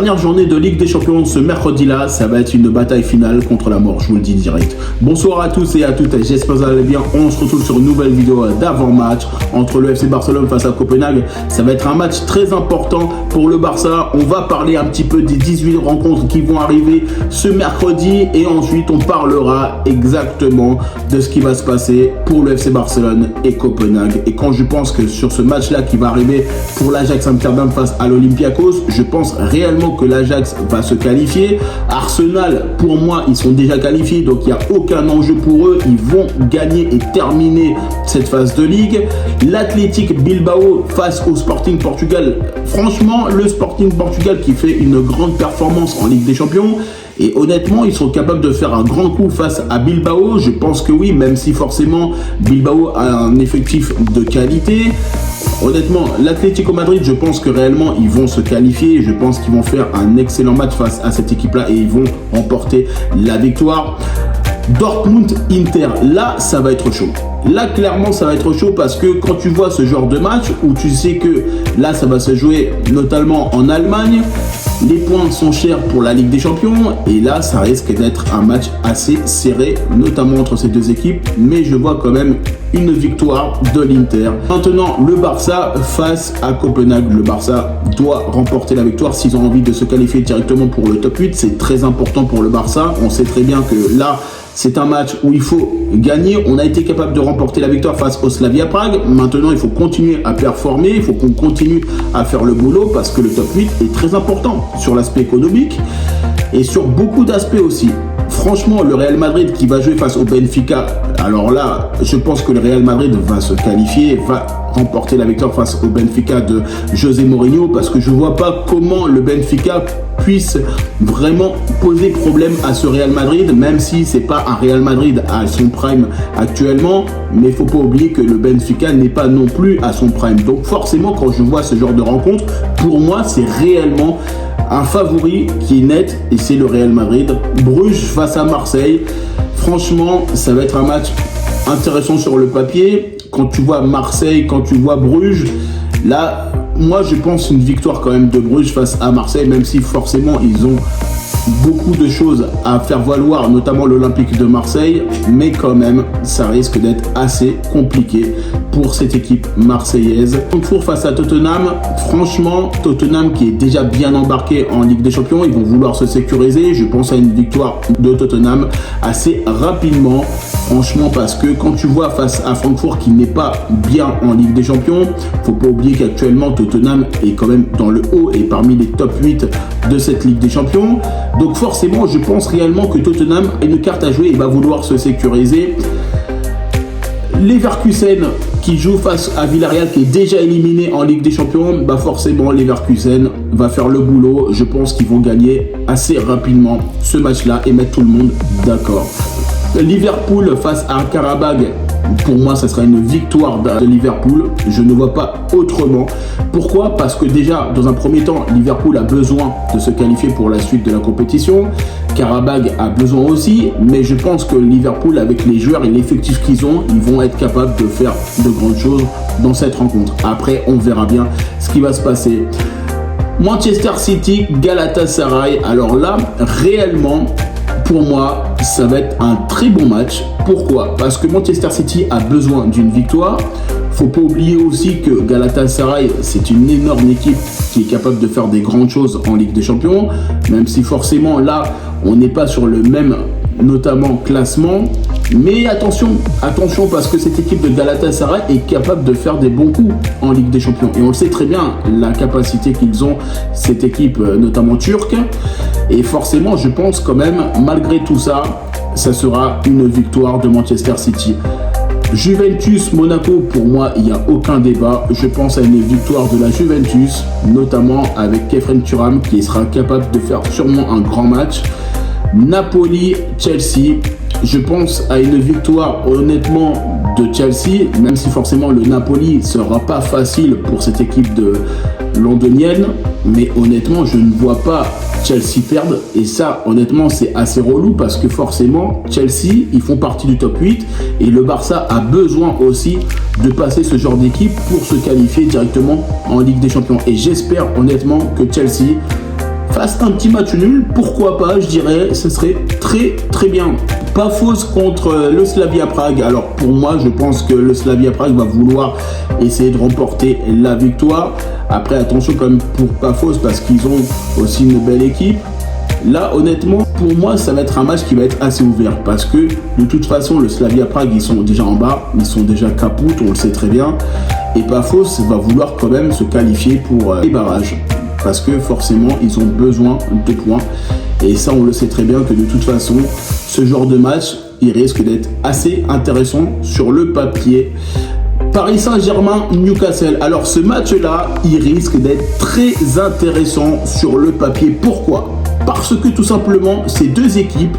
Dernière journée de Ligue des Champions ce mercredi-là, ça va être une bataille finale contre la mort, je vous le dis direct. Bonsoir à tous et à toutes, j'espère que vous allez bien. On se retrouve sur une nouvelle vidéo d'avant-match entre le FC Barcelone face à Copenhague. Ça va être un match très important pour le Barça. On va parler un petit peu des 18 rencontres qui vont arriver ce mercredi et ensuite on parlera exactement de ce qui va se passer pour le FC Barcelone et Copenhague. Et quand je pense que sur ce match-là qui va arriver pour l'Ajax Amsterdam face à l'Olympiakos, je pense réellement que l'Ajax va se qualifier. Arsenal, pour moi, ils sont déjà qualifiés, donc il n'y a aucun enjeu pour eux. Ils vont gagner et terminer cette phase de Ligue. L'Athletic Bilbao face au Sporting Portugal. Franchement, le Sporting Portugal qui fait une grande performance en Ligue des Champions. Et honnêtement, ils sont capables de faire un grand coup face à Bilbao. Je pense que oui, même si forcément Bilbao a un effectif de qualité. Honnêtement, l'Atlético Madrid, je pense que réellement, ils vont se qualifier. Je pense qu'ils vont faire un excellent match face à cette équipe-là et ils vont remporter la victoire. Dortmund-Inter, là, ça va être chaud. Là, clairement, ça va être chaud parce que quand tu vois ce genre de match où tu sais que là, ça va se jouer notamment en Allemagne, les points sont chers pour la Ligue des Champions et là, ça risque d'être un match assez serré, notamment entre ces deux équipes, mais je vois quand même une victoire de l'Inter. Maintenant, le Barça face à Copenhague. Le Barça doit remporter la victoire s'ils ont envie de se qualifier directement pour le top 8. C'est très important pour le Barça. On sait très bien que là, c'est un match où il faut gagner. On a été capable de remporter la victoire face au Slavia Prague. Maintenant, il faut continuer à performer. Il faut qu'on continue à faire le boulot parce que le top 8 est très important sur l'aspect économique et sur beaucoup d'aspects aussi. Franchement, le Real Madrid qui va jouer face au Benfica, alors là, je pense que le Real Madrid va se qualifier, va remporter la victoire face au Benfica de José Mourinho parce que je ne vois pas comment le Benfica puisse vraiment poser problème à ce Real Madrid, même si c'est pas un Real Madrid à son prime actuellement, mais il faut pas oublier que le Benfica n'est pas non plus à son prime. Donc forcément, quand je vois ce genre de rencontre, pour moi, c'est réellement un favori qui est net et c'est le Real Madrid. Bruges face à Marseille. Franchement, ça va être un match intéressant sur le papier. Quand tu vois Marseille, quand tu vois Bruges, là, moi je pense une victoire quand même de Bruges face à Marseille, même si forcément ils ont beaucoup de choses à faire valoir, notamment l'Olympique de Marseille, mais quand même, ça risque d'être assez compliqué pour cette équipe marseillaise. Francfort face à Tottenham, franchement, Tottenham qui est déjà bien embarqué en Ligue des Champions, ils vont vouloir se sécuriser. Je pense à une victoire de Tottenham assez rapidement, franchement, parce que quand tu vois face à Francfort qui n'est pas bien en Ligue des Champions, faut pas oublier qu'actuellement Tottenham est quand même dans le haut et parmi les top 8 de cette Ligue des Champions. Donc forcément, je pense réellement que Tottenham a une carte à jouer et va vouloir se sécuriser. Leverkusen qui joue face à Villarreal qui est déjà éliminé en Ligue des Champions, bah forcément Leverkusen va faire le boulot. Je pense qu'ils vont gagner assez rapidement ce match-là et mettre tout le monde d'accord. Liverpool face à Karabakh. Pour moi, ça sera une victoire de Liverpool. Je ne vois pas autrement. Pourquoi ? Parce que déjà, dans un premier temps, Liverpool a besoin de se qualifier pour la suite de la compétition. Karabakh a besoin aussi. Mais je pense que Liverpool, avec les joueurs et l'effectif qu'ils ont, ils vont être capables de faire de grandes choses dans cette rencontre. Après, on verra bien ce qui va se passer. Manchester City, Galatasaray. Alors là, réellement, pour moi, ça va être un très bon match. Pourquoi ? Parce que Manchester City a besoin d'une victoire. Faut pas oublier aussi que Galatasaray, c'est une énorme équipe qui est capable de faire des grandes choses en Ligue des Champions. Même si forcément, là, on n'est pas sur le même, notamment, classement. Mais attention parce que cette équipe de Galatasaray est capable de faire des bons coups en Ligue des Champions. Et on le sait très bien, la capacité qu'ils ont, cette équipe notamment turque. Et forcément, je pense quand même, malgré tout ça, ça sera une victoire de Manchester City. Juventus-Monaco, pour moi, il n'y a aucun débat. Je pense à une victoire de la Juventus, notamment avec Khéphren Thuram qui sera capable de faire sûrement un grand match. Napoli-Chelsea. Je pense à une victoire honnêtement de Chelsea, même si forcément le Napoli ne sera pas facile pour cette équipe de londonienne, mais honnêtement je ne vois pas Chelsea perdre et ça honnêtement c'est assez relou parce que forcément Chelsea ils font partie du top 8 et le Barça a besoin aussi de passer ce genre d'équipe pour se qualifier directement en Ligue des Champions et j'espère honnêtement que Chelsea fasse un petit match nul, pourquoi pas, je dirais, ce serait très très bien. Pafos contre le Slavia Prague. Alors pour moi, je pense que le Slavia Prague va vouloir essayer de remporter la victoire. Après, attention quand même pour Pafos parce qu'ils ont aussi une belle équipe. Là, honnêtement, pour moi, ça va être un match qui va être assez ouvert parce que de toute façon, le Slavia Prague, ils sont déjà en bas, ils sont déjà capoutes, on le sait très bien. Et Pafos va vouloir quand même se qualifier pour les barrages parce que forcément, ils ont besoin de points. Et ça, on le sait très bien que de toute façon, ce genre de match, il risque d'être assez intéressant sur le papier. Paris Saint-Germain, Newcastle. Alors ce match-là, il risque d'être très intéressant sur le papier. Pourquoi ? Parce que tout simplement, ces deux équipes,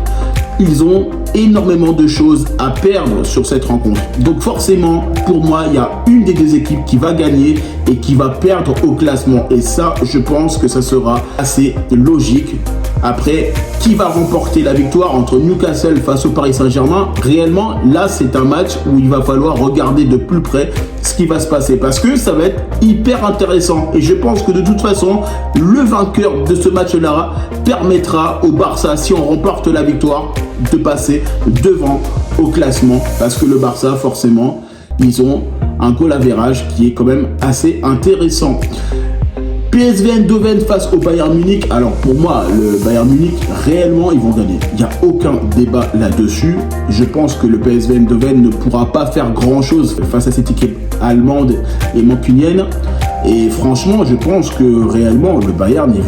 ils ont énormément de choses à perdre sur cette rencontre. Donc forcément, pour moi, il y a une des deux équipes qui va gagner et qui va perdre au classement. Et ça, je pense que ça sera assez logique. Après, qui va remporter la victoire entre Newcastle face au Paris Saint-Germain? Réellement, là, c'est un match où il va falloir regarder de plus près ce qui va se passer parce que ça va être hyper intéressant. Et je pense que de toute façon, le vainqueur de ce match-là permettra au Barça, si on remporte la victoire, de passer devant au classement parce que le Barça, forcément, ils ont un goal average qui est quand même assez intéressant. PSV Eindhoven face au Bayern Munich. Alors pour moi, le Bayern Munich, réellement, ils vont gagner. Il n'y a aucun débat là-dessus. Je pense que le PSV Eindhoven ne pourra pas faire grand-chose face à cette équipe allemande et mancunienne. Et franchement, je pense que réellement, le Bayern, ils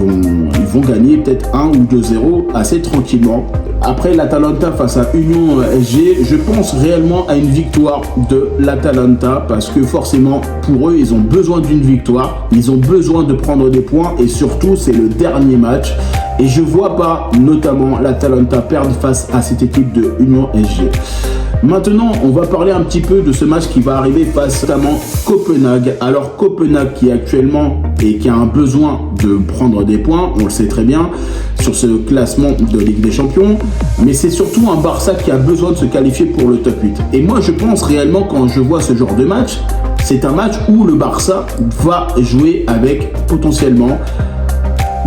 vont gagner peut-être 1 ou 2-0 assez tranquillement. Après l'Atalanta face à Union SG, je pense réellement à une victoire de l'Atalanta parce que forcément, pour eux, ils ont besoin d'une victoire. Ils ont besoin de prendre des points et surtout, c'est le dernier match. Et je ne vois pas notamment l'Atalanta perdre face à cette équipe de Union SG. Maintenant, on va parler un petit peu de ce match qui va arriver face notamment Copenhague. Alors Copenhague qui est actuellement et qui a un besoin de prendre des points, on le sait très bien, sur ce classement de Ligue des Champions. Mais c'est surtout un Barça qui a besoin de se qualifier pour le top 8. Et moi, je pense réellement quand je vois ce genre de match, c'est un match où le Barça va jouer avec potentiellement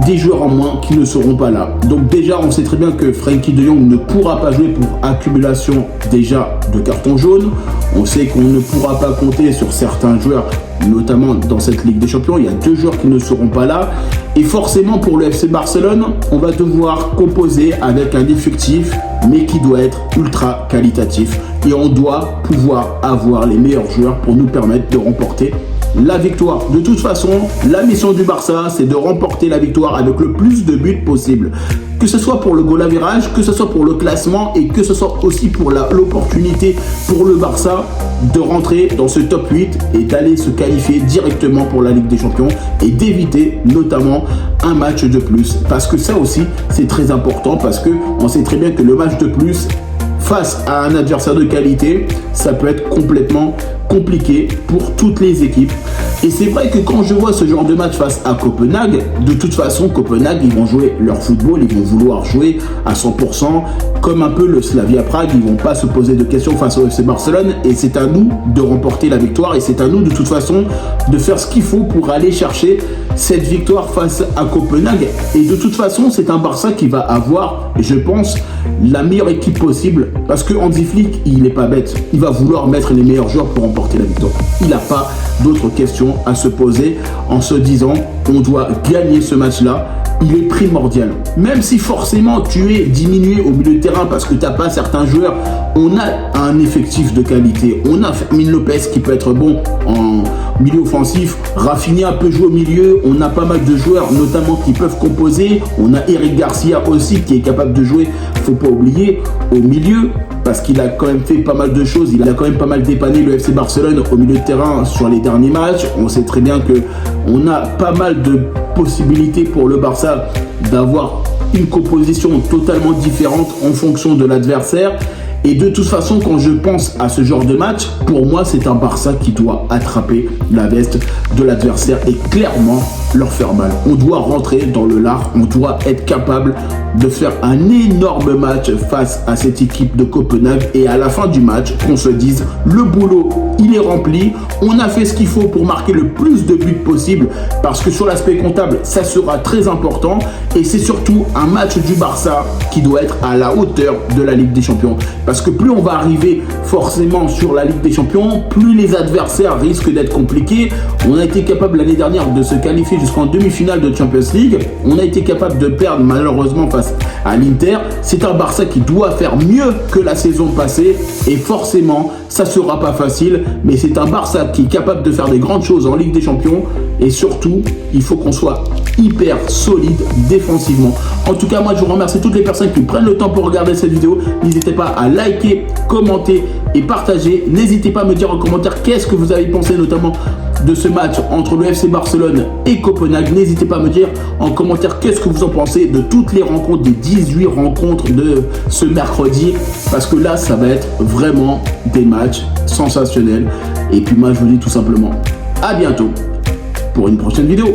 des joueurs en moins qui ne seront pas là. Donc déjà, on sait très bien que Frenkie de Jong ne pourra pas jouer pour accumulation déjà de cartons jaunes. On sait qu'on ne pourra pas compter sur certains joueurs, notamment dans cette Ligue des Champions. Il y a 2 joueurs qui ne seront pas là. Et forcément, pour le FC Barcelone, on va devoir composer avec un effectif, mais qui doit être ultra qualitatif. Et on doit pouvoir avoir les meilleurs joueurs pour nous permettre de remporter la victoire. De toute façon, la mission du Barça, c'est de remporter la victoire avec le plus de buts possible. Que ce soit pour le goal average, que ce soit pour le classement et que ce soit aussi pour l'opportunité pour le Barça de rentrer dans ce top 8 et d'aller se qualifier directement pour la Ligue des Champions et d'éviter notamment un match de plus. Parce que ça aussi, c'est très important parce que on sait très bien que le match de plus face à un adversaire de qualité, ça peut être complètement compliqué pour toutes les équipes. Et c'est vrai que quand je vois ce genre de match face à Copenhague, de toute façon, Copenhague, ils vont jouer leur football, ils vont vouloir jouer à 100%, comme un peu le Slavia Prague, ils vont pas se poser de questions face au FC Barcelone, et c'est à nous de remporter la victoire, et c'est à nous de toute façon de faire ce qu'il faut pour aller chercher cette victoire face à Copenhague. Et de toute façon, c'est un Barça qui va avoir, je pense, la meilleure équipe possible, parce que Hansi Flick, il n'est pas bête, il va vouloir mettre les meilleurs joueurs pour remporter la victoire. Il n'a pas d'autres questions à se poser en se disant on doit gagner ce match-là. Il est primordial. Même si forcément tu es diminué au milieu de terrain parce que tu n'as pas certains joueurs, on a un effectif de qualité. On a Fermin Lopez qui peut être bon en milieu offensif. Rafinha peut jouer au milieu. On a pas mal de joueurs notamment qui peuvent composer. On a Eric Garcia aussi qui est capable de jouer, faut pas oublier, au milieu. Parce qu'il a quand même fait pas mal de choses, il a quand même pas mal dépanné le FC Barcelone au milieu de terrain sur les derniers matchs. On sait très bien qu'on a pas mal de possibilités pour le Barça d'avoir une composition totalement différente en fonction de l'adversaire. Et de toute façon, quand je pense à ce genre de match, pour moi, c'est un Barça qui doit attraper la veste de l'adversaire et clairement leur faire mal. On doit rentrer dans le lard, on doit être capable de faire un énorme match face à cette équipe de Copenhague et à la fin du match, qu'on se dise le boulot, il est rempli, on a fait ce qu'il faut pour marquer le plus de buts possible parce que sur l'aspect comptable, ça sera très important et c'est surtout un match du Barça qui doit être à la hauteur de la Ligue des Champions parce que plus on va arriver forcément sur la Ligue des Champions, plus les adversaires risquent d'être compliqués. On a été capable l'année dernière de se qualifier jusqu'en demi-finale de Champions League, on a été capable de perdre malheureusement face à l'Inter. C'est un Barça qui doit faire mieux que la saison passée et forcément ça sera pas facile, mais c'est un Barça qui est capable de faire des grandes choses en Ligue des Champions et surtout il faut qu'on soit hyper solide défensivement. En tout cas, moi je vous remercie toutes les personnes qui prennent le temps pour regarder cette vidéo. N'hésitez pas à liker, commenter et partager. N'hésitez pas à me dire en commentaire qu'est-ce que vous avez pensé notamment de ce match entre le FC Barcelone et Copenhague. N'hésitez pas à me dire en commentaire qu'est-ce que vous en pensez de toutes les rencontres, des 18 rencontres de ce mercredi, parce que là ça va être vraiment des matchs sensationnels. Et puis moi je vous dis tout simplement à bientôt pour une prochaine vidéo.